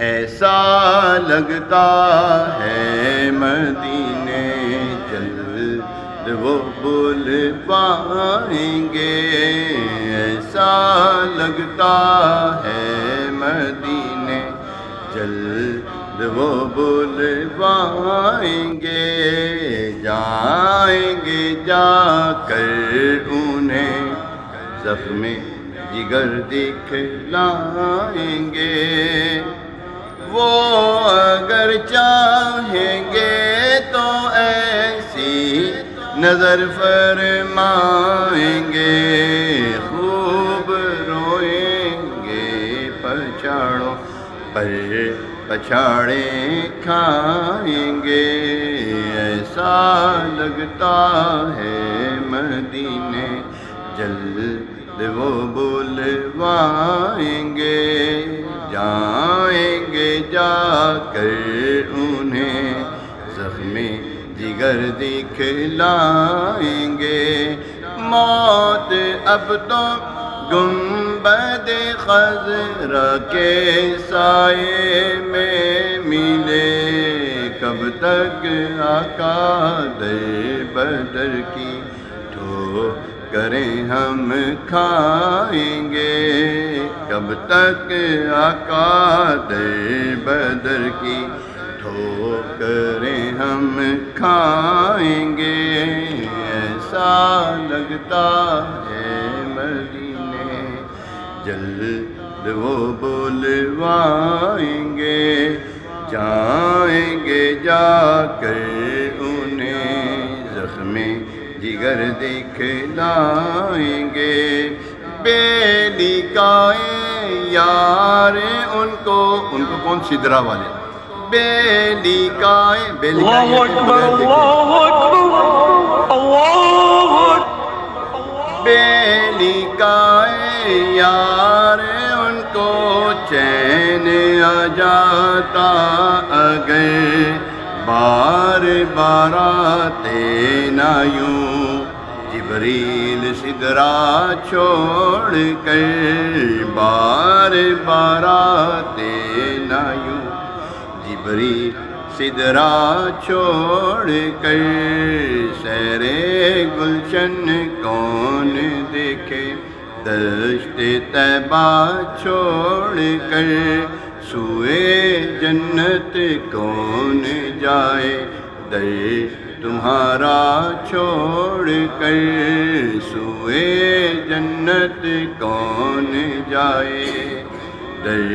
ایسا لگتا ہے مدینے جلد وہ بول پائیں گے، ایسا لگتا ہے مدینے جلد وہ بول پائیں گے، جائیں گے جا کر انہیں زخم جگر دکھلائیں گے، وہ اگر چاہیں گے تو ایسی نظر فرمائیں گے، خوب روئیں گے پچھاڑوں پر پچھاڑے کھائیں گے، ایسا لگتا ہے مدینے جلد وہ بلوائیں گے، جائیں گے جا کر انہیں زخم جگر دکھلائیں گے، موت اب تو گنبد خضرا کے سائے میں ملے، کب تک آقا در بدر کی ٹھوکریں ہم کھائیں گے، کب تک آقا در بدر کی ٹھوکریں ہم کھائیں گے، ایسا لگتا ہے مدینے جلد وہ بلوائیں گے، جائیں گے جا کر انہیں زخم جگر دکھلائیں گے، بے لقائے یار ان کو کون سدرا والے، بے لقائے اللہ اکبر اللہ اکبر اللہ اکبر، بے لقائے یار ان کو چین آ جاتا اگر بار بار آتے نہ یوں جبریل سدرا چھوڑ کر، بار بار آتے نہ یوں جبریل سدرا چھوڑ کر، سیر گلشن کون دیکھے دشت طیبہ چھوڑ کر، سوئے جنت کون جائے در تمہارا چھوڑ کر، سوئے جنت کون جائے در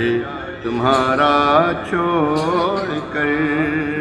تمہارا چھوڑ کر۔